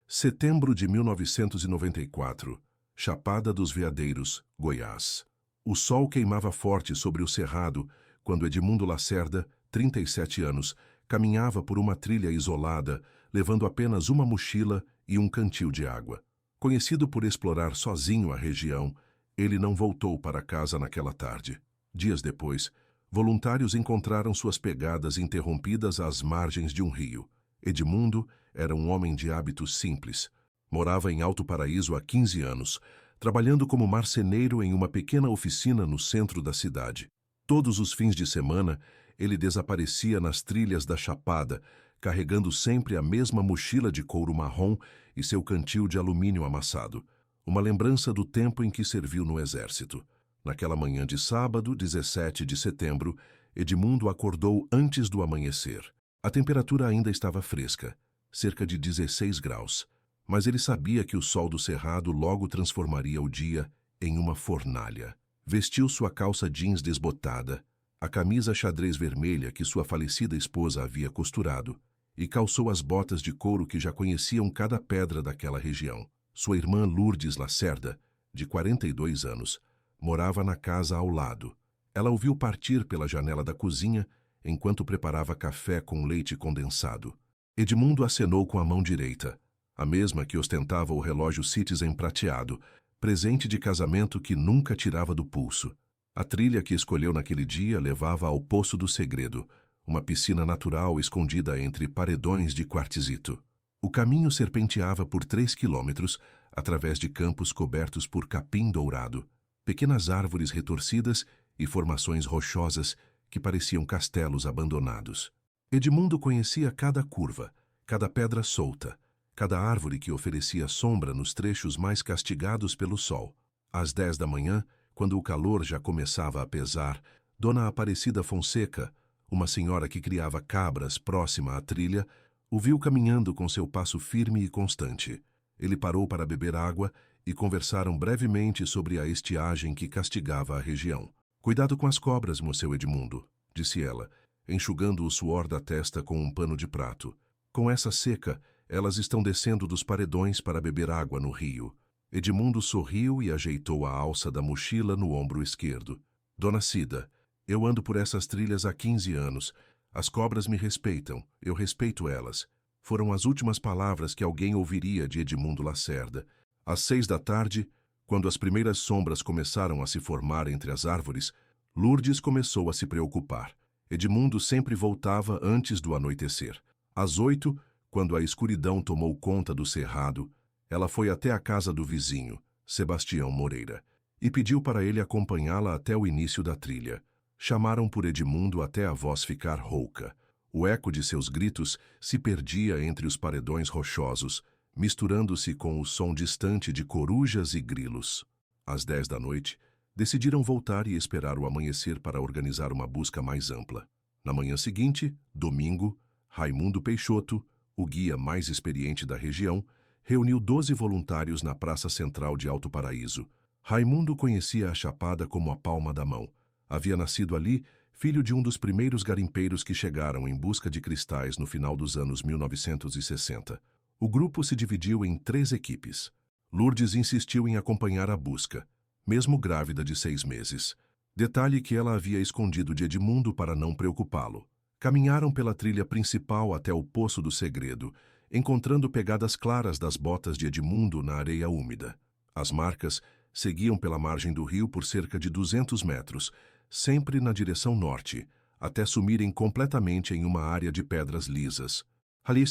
Setembro de 1994, Chapada dos Veadeiros, Goiás. O sol queimava forte sobre o cerrado quando Edmundo Lacerda, 37 anos, caminhava por uma trilha isolada, levando apenas uma mochila e um cantil de água. Conhecido por explorar sozinho a região, ele não voltou para casa naquela tarde. Dias depois, voluntários encontraram suas pegadas interrompidas às margens de um rio. Edmundo era um homem de hábitos simples. Morava em Alto Paraíso há 15 anos, trabalhando como marceneiro em uma pequena oficina no centro da cidade. Todos os fins de semana, ele desaparecia nas trilhas da Chapada, carregando sempre a mesma mochila de couro marrom e seu cantil de alumínio amassado, uma lembrança do tempo em que serviu no exército. Naquela manhã de sábado, 17 de setembro, Edmundo acordou antes do amanhecer. A temperatura ainda estava fresca, cerca de 16 graus, mas ele sabia que o sol do cerrado logo transformaria o dia em uma fornalha. Vestiu sua calça jeans desbotada, a camisa xadrez vermelha que sua falecida esposa havia costurado, e calçou as botas de couro que já conheciam cada pedra daquela região. Sua irmã Lourdes Lacerda, de 42 anos, morava na casa ao lado. Ela o viu partir pela janela da cozinha enquanto preparava café com leite condensado. Edmundo acenou com a mão direita, a mesma que ostentava o relógio Citizen prateado, presente de casamento que nunca tirava do pulso. A trilha que escolheu naquele dia levava ao Poço do Segredo, uma piscina natural escondida entre paredões de quartzito. O caminho serpenteava por 3 quilômetros, através de campos cobertos por capim dourado, pequenas árvores retorcidas e formações rochosas que pareciam castelos abandonados. Edmundo conhecia cada curva, cada pedra solta, cada árvore que oferecia sombra nos trechos mais castigados pelo sol. Às 10 da manhã, quando o calor já começava a pesar, Dona Aparecida Fonseca, uma senhora que criava cabras próxima à trilha, o viu caminhando com seu passo firme e constante. Ele parou para beber água e conversaram brevemente sobre a estiagem que castigava a região. "Cuidado com as cobras, Moceu Edmundo", disse ela, enxugando o suor da testa com um pano de prato. "Com essa seca, elas estão descendo dos paredões para beber água no rio." Edmundo sorriu e ajeitou a alça da mochila no ombro esquerdo. "Dona Cida, eu ando por essas trilhas há 15 anos. As cobras me respeitam, eu respeito elas." Foram as últimas palavras que alguém ouviria de Edmundo Lacerda. Às 6 da tarde, quando as primeiras sombras começaram a se formar entre as árvores, Lourdes começou a se preocupar. Edmundo sempre voltava antes do anoitecer. Às 8, quando a escuridão tomou conta do cerrado, ela foi até a casa do vizinho, Sebastião Moreira, e pediu para ele acompanhá-la até o início da trilha. Chamaram por Edmundo até a voz ficar rouca. O eco de seus gritos se perdia entre os paredões rochosos, misturando-se com o som distante de corujas e grilos. Às 10 da noite, decidiram voltar e esperar o amanhecer para organizar uma busca mais ampla. Na manhã seguinte, domingo, Raimundo Peixoto, o guia mais experiente da região, reuniu 12 voluntários na praça central de Alto Paraíso. Raimundo conhecia a Chapada como a palma da mão. Havia nascido ali, filho de um dos primeiros garimpeiros que chegaram em busca de cristais no final dos anos 1960. O grupo se dividiu em 3 equipes. Lourdes insistiu em acompanhar a busca, mesmo grávida de 6 meses. Detalhe que ela havia escondido de Edmundo para não preocupá-lo. Caminharam pela trilha principal até o Poço do Segredo, encontrando pegadas claras das botas de Edmundo na areia úmida. As marcas seguiam pela margem do rio por cerca de 200 metros, sempre na direção norte, até sumirem completamente em uma área de pedras lisas. Ali,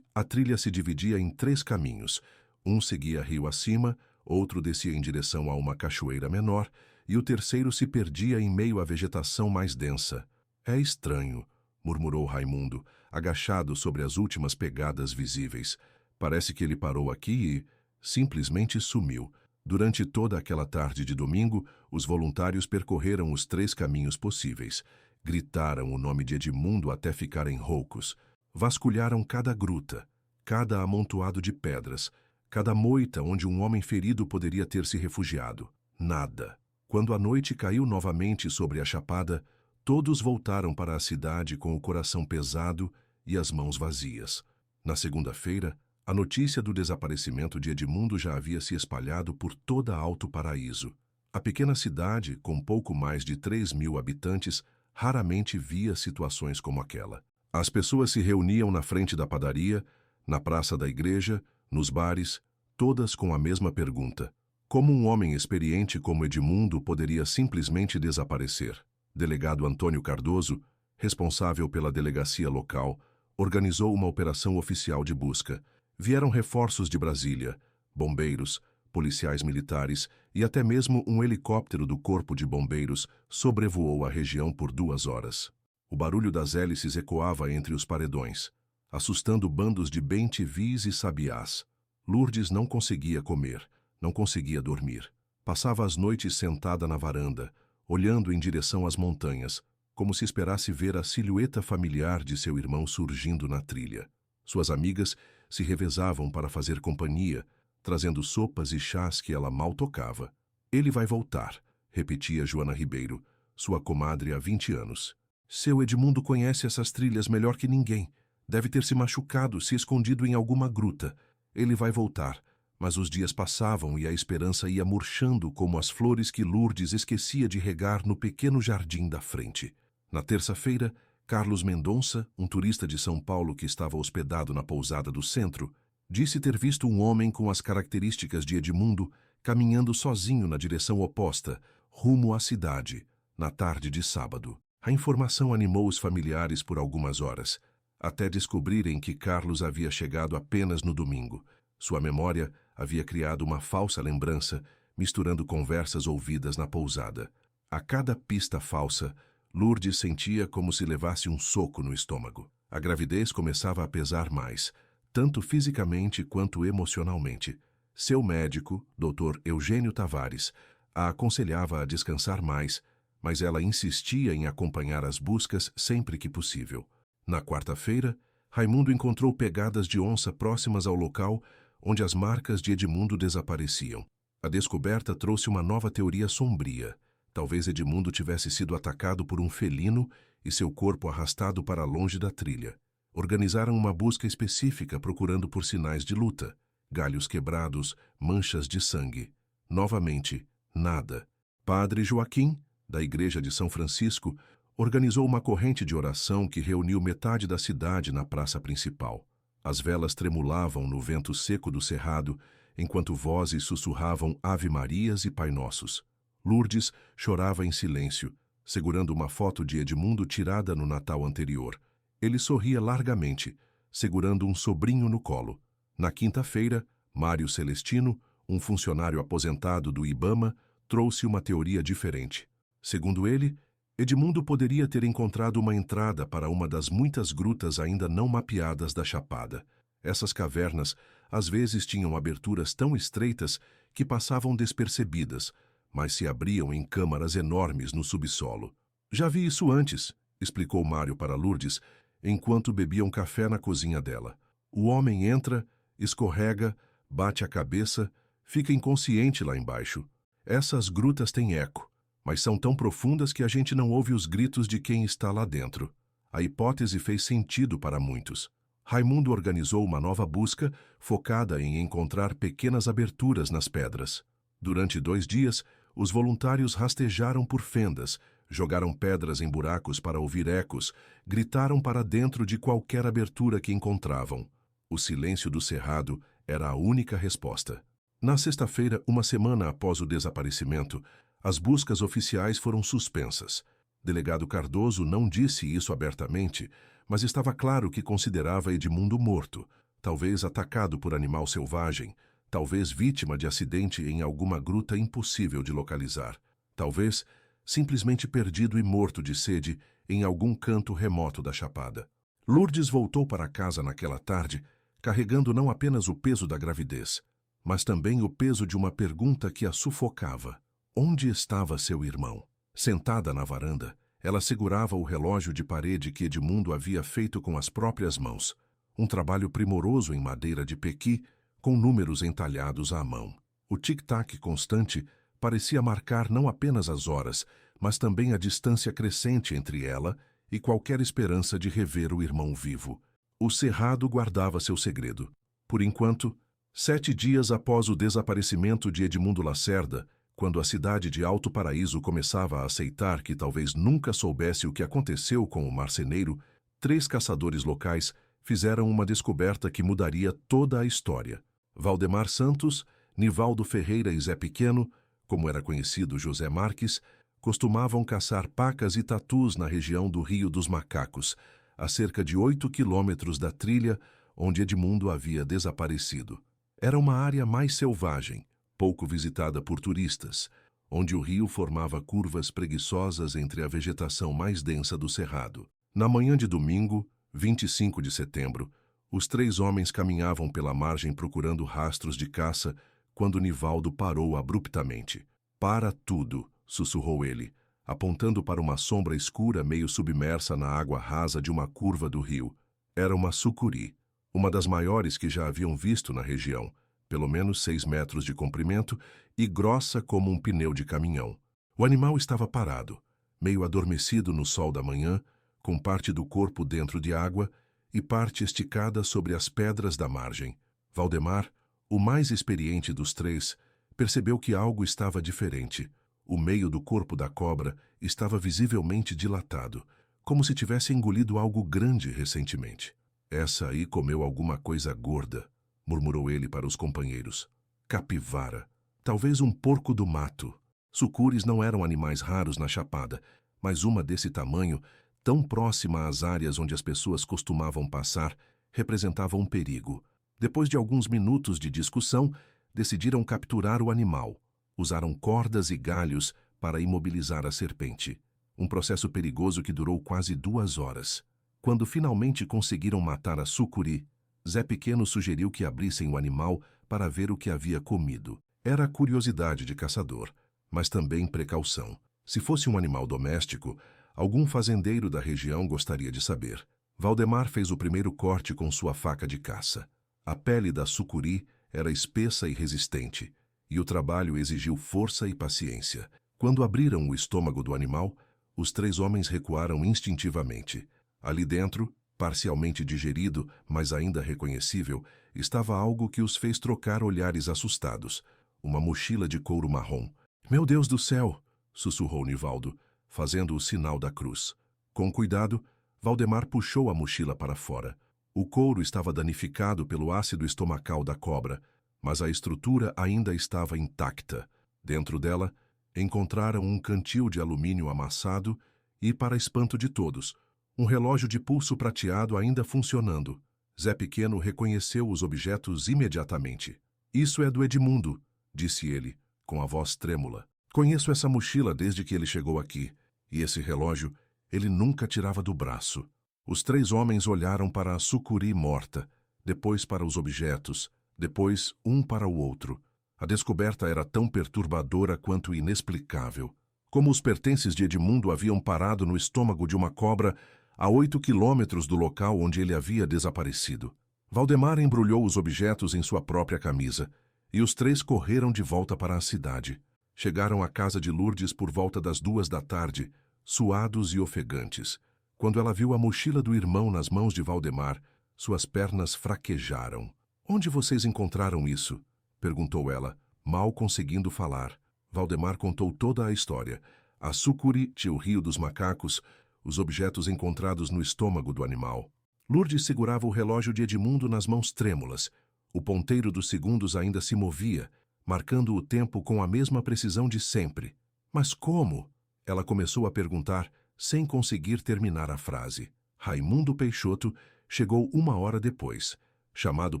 a trilha se dividia em 3 caminhos. Um seguia rio acima, outro descia em direção a uma cachoeira menor, e o terceiro se perdia em meio à vegetação mais densa. "É estranho", murmurou Raimundo, agachado sobre as últimas pegadas visíveis. "Parece que ele parou aqui e simplesmente sumiu." Durante toda aquela tarde de domingo, os voluntários percorreram os 3 caminhos possíveis. Gritaram o nome de Edmundo até ficarem roucos. Vasculharam cada gruta, cada amontoado de pedras, cada moita onde um homem ferido poderia ter se refugiado. Nada. Quando a noite caiu novamente sobre a Chapada, todos voltaram para a cidade com o coração pesado e as mãos vazias. Na segunda-feira, A notícia do desaparecimento de Edmundo já havia se espalhado por toda Alto Paraíso. A pequena cidade, com pouco mais de 3.000 habitantes, raramente via situações como aquela. As pessoas se reuniam na frente da padaria, na praça da igreja, nos bares, todas com a mesma pergunta: como um homem experiente como Edmundo poderia simplesmente desaparecer? Delegado Antônio Cardoso, responsável pela delegacia local, organizou uma operação oficial de busca. Vieram reforços de Brasília, bombeiros, policiais militares e até mesmo um helicóptero do Corpo de Bombeiros sobrevoou a região por 2 horas. O barulho das hélices ecoava entre os paredões, assustando bandos de bem-te-vis e sabiás. Lourdes não conseguia comer, não conseguia dormir. Passava as noites sentada na varanda, olhando em direção às montanhas, como se esperasse ver a silhueta familiar de seu irmão surgindo na trilha. Suas amigas se revezavam para fazer companhia, trazendo sopas e chás que ela mal tocava. Ele vai voltar, repetia Joana Ribeiro, sua comadre há 20 anos. Seu Edmundo conhece essas trilhas melhor que ninguém. Deve ter se machucado, se escondido em alguma gruta. Ele vai voltar, mas os dias passavam e a esperança ia murchando como as flores que Lourdes esquecia de regar no pequeno jardim da frente. Na terça-feira, Carlos Mendonça, um turista de São Paulo que estava hospedado na pousada do centro, disse ter visto um homem com as características de Edmundo caminhando sozinho na direção oposta, rumo à cidade, na tarde de sábado. A informação animou os familiares por algumas horas, até descobrirem que Carlos havia chegado apenas no domingo. Sua memória havia criado uma falsa lembrança, misturando conversas ouvidas na pousada. A cada pista falsa, Lourdes sentia como se levasse um soco no estômago. A gravidez começava a pesar mais, tanto fisicamente quanto emocionalmente. Seu médico, Dr. Eugênio Tavares, a aconselhava a descansar mais, mas ela insistia em acompanhar as buscas sempre que possível. Na quarta-feira, Raimundo encontrou pegadas de onça próximas ao local onde as marcas de Edmundo desapareciam. A descoberta trouxe uma nova teoria sombria. Talvez Edmundo tivesse sido atacado por um felino e seu corpo arrastado para longe da trilha. Organizaram uma busca específica procurando por sinais de luta, galhos quebrados, manchas de sangue. Novamente, nada. Padre Joaquim, da Igreja de São Francisco, organizou uma corrente de oração que reuniu metade da cidade na praça principal. As velas tremulavam no vento seco do cerrado, enquanto vozes sussurravam Ave-Marias e Pai Nossos. Lourdes chorava em silêncio, segurando uma foto de Edmundo tirada no Natal anterior. Ele sorria largamente, segurando um sobrinho no colo. Na quinta-feira, Mário Celestino, um funcionário aposentado do IBAMA, trouxe uma teoria diferente. Segundo ele, Edmundo poderia ter encontrado uma entrada para uma das muitas grutas ainda não mapeadas da Chapada. Essas cavernas às vezes tinham aberturas tão estreitas que passavam despercebidas, mas se abriam em câmaras enormes no subsolo. Já vi isso antes, explicou Mário para Lourdes, enquanto bebiam café na cozinha dela. O homem entra, escorrega, bate a cabeça, fica inconsciente lá embaixo. Essas grutas têm eco, mas são tão profundas que a gente não ouve os gritos de quem está lá dentro. A hipótese fez sentido para muitos. Raimundo organizou uma nova busca focada em encontrar pequenas aberturas nas pedras. Durante 2 dias, os voluntários rastejaram por fendas, jogaram pedras em buracos para ouvir ecos, gritaram para dentro de qualquer abertura que encontravam. O silêncio do cerrado era a única resposta. Na sexta-feira, uma semana após o desaparecimento, as buscas oficiais foram suspensas. Delegado Cardoso não disse isso abertamente, mas estava claro que considerava Edmundo morto, talvez atacado por animal selvagem, talvez vítima de acidente em alguma gruta impossível de localizar, talvez simplesmente perdido e morto de sede em algum canto remoto da Chapada. Lourdes voltou para casa naquela tarde, carregando não apenas o peso da gravidez, mas também o peso de uma pergunta que a sufocava. Onde estava seu irmão? Sentada na varanda, ela segurava o relógio de parede que Edmundo havia feito com as próprias mãos, um trabalho primoroso em madeira de pequi, com números entalhados à mão. O tic-tac constante parecia marcar não apenas as horas, mas também a distância crescente entre ela e qualquer esperança de rever o irmão vivo. O cerrado guardava seu segredo. Por enquanto, 7 dias após o desaparecimento de Edmundo Lacerda, quando a cidade de Alto Paraíso começava a aceitar que talvez nunca soubesse o que aconteceu com o marceneiro, 3 caçadores locais fizeram uma descoberta que mudaria toda a história. Valdemar Santos, Nivaldo Ferreira e Zé Pequeno, como era conhecido José Marques, costumavam caçar pacas e tatus na região do Rio dos Macacos, a cerca de 8 quilômetros da trilha onde Edmundo havia desaparecido. Era uma área mais selvagem, pouco visitada por turistas, onde o rio formava curvas preguiçosas entre a vegetação mais densa do cerrado. Na manhã de domingo, 25 de setembro, os 3 homens caminhavam pela margem procurando rastros de caça quando Nivaldo parou abruptamente. "Para tudo", sussurrou ele, apontando para uma sombra escura meio submersa na água rasa de uma curva do rio. Era uma sucuri, uma das maiores que já haviam visto na região, pelo menos 6 metros de comprimento e grossa como um pneu de caminhão. O animal estava parado, meio adormecido no sol da manhã, com parte do corpo dentro de água e parte esticada sobre as pedras da margem. Valdemar, o mais experiente dos 3, percebeu que algo estava diferente. O meio do corpo da cobra estava visivelmente dilatado, como se tivesse engolido algo grande recentemente. "Essa aí comeu alguma coisa gorda", murmurou ele para os companheiros. "Capivara. Talvez um porco do mato." Sucures não eram animais raros na Chapada, mas uma desse tamanho, tão próxima às áreas onde as pessoas costumavam passar, representava um perigo. Depois de alguns minutos de discussão, decidiram capturar o animal. Usaram cordas e galhos para imobilizar a serpente. Um processo perigoso que durou quase 2 horas. Quando finalmente conseguiram matar a sucuri, Zé Pequeno sugeriu que abrissem o animal para ver o que havia comido. Era curiosidade de caçador, mas também precaução. Se fosse um animal doméstico, algum fazendeiro da região gostaria de saber. Valdemar fez o primeiro corte com sua faca de caça. A pele da sucuri era espessa e resistente, e o trabalho exigiu força e paciência. Quando abriram o estômago do animal, os 3 homens recuaram instintivamente. Ali dentro, parcialmente digerido, mas ainda reconhecível, estava algo que os fez trocar olhares assustados. Uma mochila de couro marrom. "Meu Deus do céu!" sussurrou Nivaldo, fazendo o sinal da cruz. Com cuidado, Valdemar puxou a mochila para fora. O couro estava danificado pelo ácido estomacal da cobra, mas a estrutura ainda estava intacta. Dentro dela, encontraram um cantil de alumínio amassado e, para espanto de todos, um relógio de pulso prateado ainda funcionando. Zé Pequeno reconheceu os objetos imediatamente. "Isso é do Edmundo", disse ele, com a voz trêmula. "Conheço essa mochila desde que ele chegou aqui, e esse relógio ele nunca tirava do braço." Os 3 homens olharam para a sucuri morta, depois para os objetos, depois um para o outro. A descoberta era tão perturbadora quanto inexplicável. Como os pertences de Edmundo haviam parado no estômago de uma cobra a 8 quilômetros do local onde ele havia desaparecido. Valdemar embrulhou os objetos em sua própria camisa, e os 3 correram de volta para a cidade. Chegaram à casa de Lourdes por volta das 2 da tarde, suados e ofegantes. Quando ela viu a mochila do irmão nas mãos de Valdemar, suas pernas fraquejaram. "Onde vocês encontraram isso?" perguntou ela, mal conseguindo falar. Valdemar contou toda a história. A sucuri, o Rio dos Macacos, os objetos encontrados no estômago do animal. Lourdes segurava o relógio de Edmundo nas mãos trêmulas. O ponteiro dos segundos ainda se movia, marcando o tempo com a mesma precisão de sempre. "Mas como?" ela começou a perguntar, sem conseguir terminar a frase. Raimundo Peixoto chegou 1 hora depois, chamado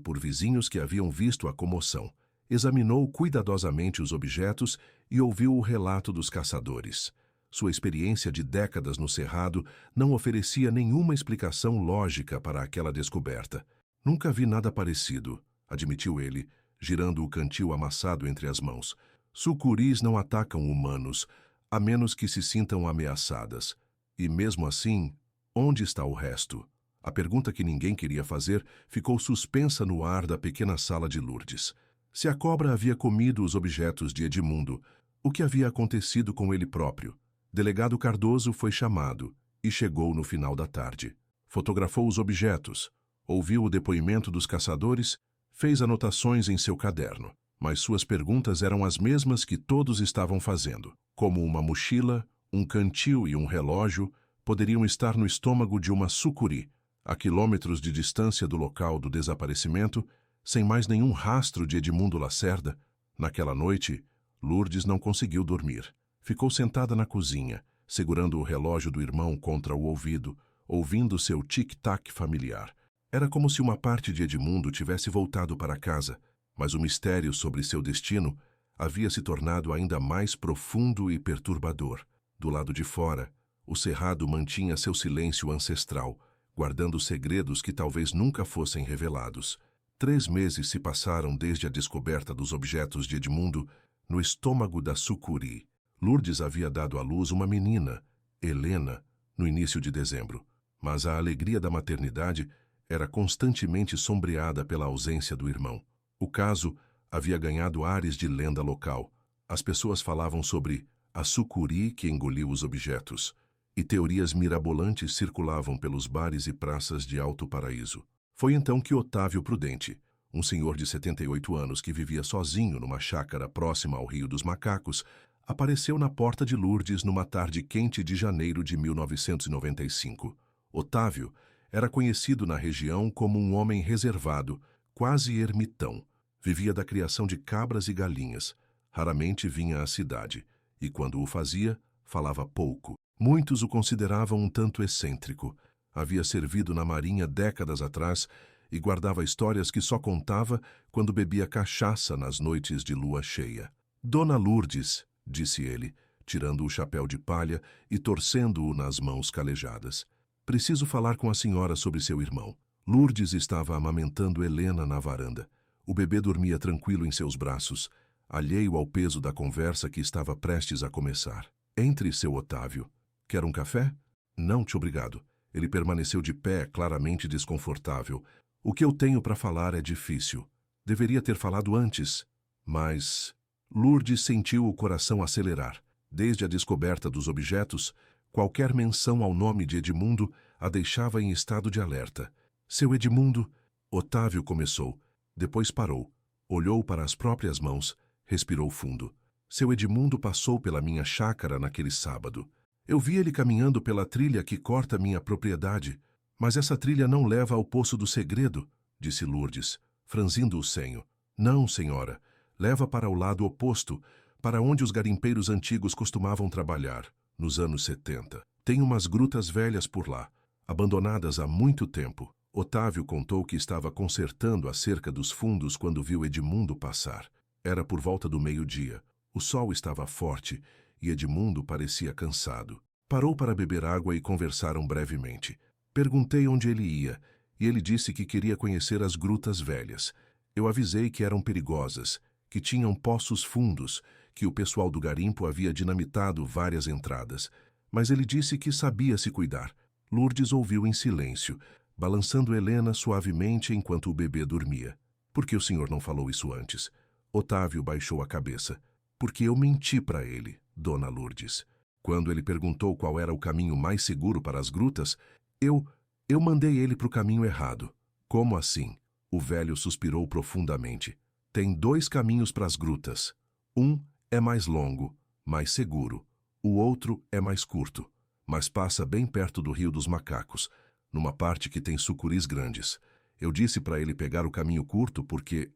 por vizinhos que haviam visto a comoção. Examinou cuidadosamente os objetos e ouviu o relato dos caçadores. Sua experiência de décadas no cerrado não oferecia nenhuma explicação lógica para aquela descoberta. "Nunca vi nada parecido", admitiu ele, girando o cantil amassado entre as mãos. "Sucuris não atacam humanos, a menos que se sintam ameaçadas. E mesmo assim, onde está o resto?" A pergunta que ninguém queria fazer ficou suspensa no ar da pequena sala de Lourdes. Se a cobra havia comido os objetos de Edmundo, o que havia acontecido com ele próprio? Delegado Cardoso foi chamado e chegou no final da tarde. Fotografou os objetos, ouviu o depoimento dos caçadores Fez anotações em seu caderno, mas suas perguntas eram as mesmas que todos estavam fazendo. Como uma mochila, um cantil e um relógio poderiam estar no estômago de uma sucuri, a quilômetros de distância do local do desaparecimento, sem mais nenhum rastro de Edmundo Lacerda? Naquela noite, Lourdes não conseguiu dormir. Ficou sentada na cozinha, segurando o relógio do irmão contra o ouvido, ouvindo seu tic-tac familiar. Era como se uma parte de Edmundo tivesse voltado para casa, mas o mistério sobre seu destino havia se tornado ainda mais profundo e perturbador. Do lado de fora, o cerrado mantinha seu silêncio ancestral, guardando segredos que talvez nunca fossem revelados. 3 meses se passaram desde a descoberta dos objetos de Edmundo no estômago da sucuri. Lourdes havia dado à luz uma menina, Helena, no início de dezembro, mas a alegria da maternidade era constantemente sombreada pela ausência do irmão. O caso havia ganhado ares de lenda local. As pessoas falavam sobre a sucuri que engoliu os objetos, e teorias mirabolantes circulavam pelos bares e praças de Alto Paraíso. Foi então que Otávio Prudente, um senhor de 78 anos que vivia sozinho numa chácara próxima ao Rio dos Macacos, apareceu na porta de Lourdes numa tarde quente de janeiro de 1995. Otávio era conhecido na região como um homem reservado, quase ermitão. Vivia da criação de cabras e galinhas. Raramente vinha à cidade, e quando o fazia, falava pouco. Muitos o consideravam um tanto excêntrico. Havia servido na marinha décadas atrás e guardava histórias que só contava quando bebia cachaça nas noites de lua cheia. Dona Lourdes, disse ele, tirando o chapéu de palha e torcendo-o nas mãos calejadas. Preciso falar com a senhora sobre seu irmão. Lourdes estava amamentando Helena na varanda. O bebê dormia tranquilo em seus braços, alheio ao peso da conversa que estava prestes a começar. Entre, seu Otávio. Quer um café? Não, te obrigado. Ele permaneceu de pé, claramente desconfortável. O que eu tenho para falar é difícil. Deveria ter falado antes, mas... Lourdes sentiu o coração acelerar. Desde a descoberta dos objetos, qualquer menção ao nome de Edmundo a deixava em estado de alerta. Seu Edmundo... Otávio começou. Depois parou. Olhou para as próprias mãos. Respirou fundo. Seu Edmundo passou pela minha chácara naquele sábado. Eu vi ele caminhando pela trilha que corta minha propriedade. Mas essa trilha não leva ao Poço do Segredo, disse Lourdes, franzindo o senho. Não, senhora. Leva para o lado oposto, para onde os garimpeiros antigos costumavam trabalhar, nos anos 70. Tem umas grutas velhas por lá, abandonadas há muito tempo. Otávio contou que estava consertando a cerca dos fundos quando viu Edmundo passar. Era por volta do meio-dia. O sol estava forte e Edmundo parecia cansado. Parou para beber água e conversaram brevemente. Perguntei onde ele ia, e ele disse que queria conhecer as grutas velhas. Eu avisei que eram perigosas, que tinham poços fundos, que o pessoal do garimpo havia dinamitado várias entradas. Mas ele disse que sabia se cuidar. Lourdes ouviu em silêncio, balançando Helena suavemente enquanto o bebê dormia. Por que o senhor não falou isso antes? Otávio baixou a cabeça. Porque eu menti para ele, dona Lourdes. Quando ele perguntou qual era o caminho mais seguro para as grutas, eu mandei ele para o caminho errado. Como assim? O velho suspirou profundamente. Tem 2 caminhos para as grutas. Um é mais longo, mais seguro. O outro é mais curto, mas passa bem perto do Rio dos Macacos, numa parte que tem sucuris grandes. Eu disse para ele pegar o caminho curto porque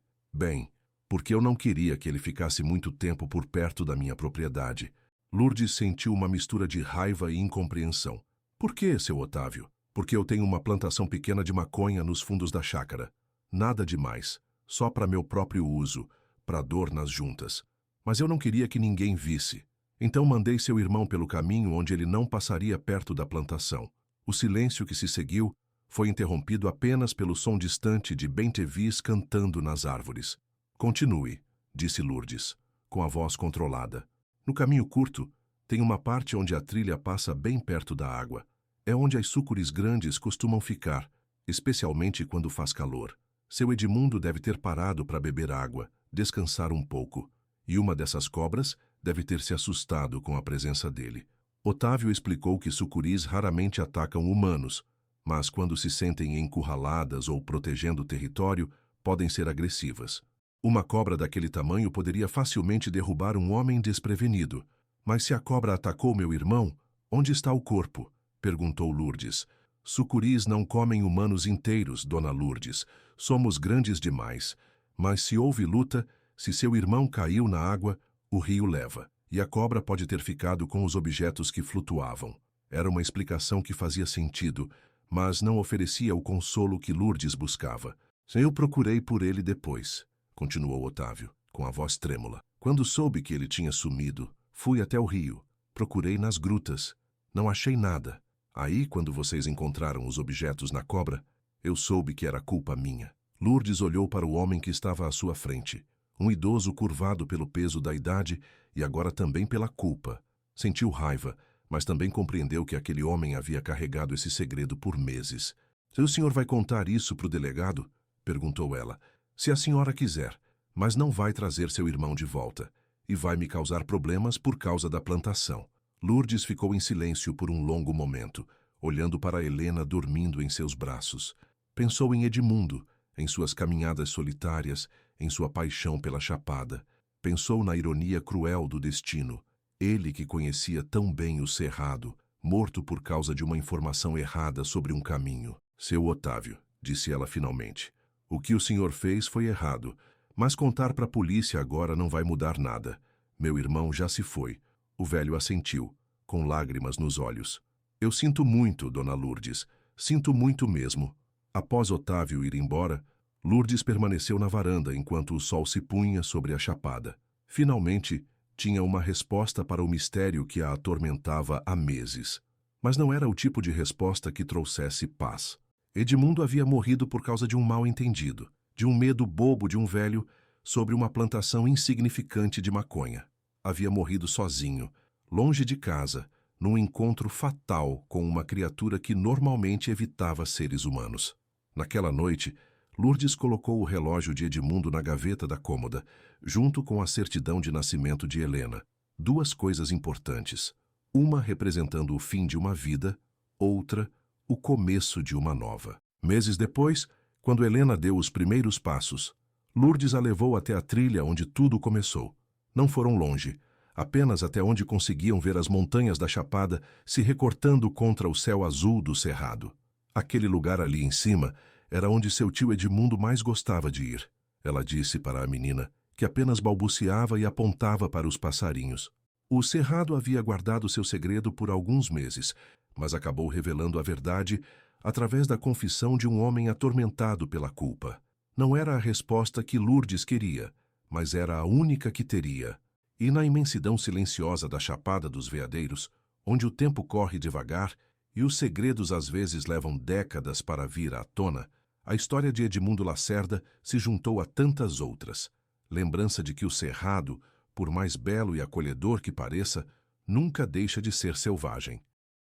eu não queria que ele ficasse muito tempo por perto da minha propriedade. Lourdes sentiu uma mistura de raiva e incompreensão. Por que, seu Otávio? Porque eu tenho uma plantação pequena de maconha nos fundos da chácara. Nada demais. Só para meu próprio uso, para dor nas juntas. Mas eu não queria que ninguém visse. Então mandei seu irmão pelo caminho onde ele não passaria perto da plantação. O silêncio que se seguiu foi interrompido apenas pelo som distante de bem-te-vis cantando nas árvores. Continue, disse Lourdes, com a voz controlada. No caminho curto, tem uma parte onde a trilha passa bem perto da água. É onde as sucuris grandes costumam ficar, especialmente quando faz calor. Seu Edmundo deve ter parado para beber água, descansar um pouco, e uma dessas cobras deve ter se assustado com a presença dele. Otávio explicou que sucuris raramente atacam humanos, mas quando se sentem encurraladas ou protegendo o território, podem ser agressivas. Uma cobra daquele tamanho poderia facilmente derrubar um homem desprevenido. Mas se a cobra atacou meu irmão, onde está o corpo? Perguntou Lourdes. Sucuris não comem humanos inteiros, dona Lourdes. Somos grandes demais. Mas se houve luta, se seu irmão caiu na água, o rio leva. E a cobra pode ter ficado com os objetos que flutuavam. Era uma explicação que fazia sentido, mas não oferecia o consolo que Lourdes buscava. Eu procurei por ele depois, continuou Otávio, com a voz trêmula. Quando soube que ele tinha sumido, fui até o rio. Procurei nas grutas. Não achei nada. Aí, quando vocês encontraram os objetos na cobra, eu soube que era culpa minha. Lourdes olhou para o homem que estava à sua frente. Um idoso curvado pelo peso da idade e agora também pela culpa. Sentiu raiva, mas também compreendeu que aquele homem havia carregado esse segredo por meses. O senhor vai contar isso para o delegado? Perguntou ela. Se a senhora quiser, mas não vai trazer seu irmão de volta. E vai me causar problemas por causa da plantação. Lourdes ficou em silêncio por um longo momento, olhando para Helena dormindo em seus braços. Pensou em Edmundo, em suas caminhadas solitárias, em sua paixão pela chapada. Pensou na ironia cruel do destino. Ele que conhecia tão bem o cerrado, morto por causa de uma informação errada sobre um caminho. Seu Otávio, disse ela finalmente, o que o senhor fez foi errado, mas contar para a polícia agora não vai mudar nada. Meu irmão já se foi. O velho assentiu, com lágrimas nos olhos. Eu sinto muito, dona Lourdes, sinto muito mesmo. Após Otávio ir embora, Lourdes permaneceu na varanda enquanto o sol se punha sobre a chapada. Finalmente, tinha uma resposta para o mistério que a atormentava há meses. Mas não era o tipo de resposta que trouxesse paz. Edmundo havia morrido por causa de um mal-entendido, de um medo bobo de um velho sobre uma plantação insignificante de maconha. Havia morrido sozinho, longe de casa, num encontro fatal com uma criatura que normalmente evitava seres humanos. Naquela noite, Lourdes colocou o relógio de Edmundo na gaveta da cômoda, junto com a certidão de nascimento de Helena. Duas coisas importantes. Uma representando o fim de uma vida, outra, o começo de uma nova. Meses depois, quando Helena deu os primeiros passos, Lourdes a levou até a trilha onde tudo começou. Não foram longe, apenas até onde conseguiam ver as montanhas da chapada se recortando contra o céu azul do cerrado. Aquele lugar ali em cima era onde seu tio Edmundo mais gostava de ir. Ela disse para a menina, que apenas balbuciava e apontava para os passarinhos. O cerrado havia guardado seu segredo por alguns meses, mas acabou revelando a verdade através da confissão de um homem atormentado pela culpa. Não era a resposta que Lourdes queria, mas era a única que teria. E na imensidão silenciosa da Chapada dos Veadeiros, onde o tempo corre devagar e os segredos às vezes levam décadas para vir à tona, a história de Edmundo Lacerda se juntou a tantas outras. Lembrança de que o cerrado, por mais belo e acolhedor que pareça, nunca deixa de ser selvagem.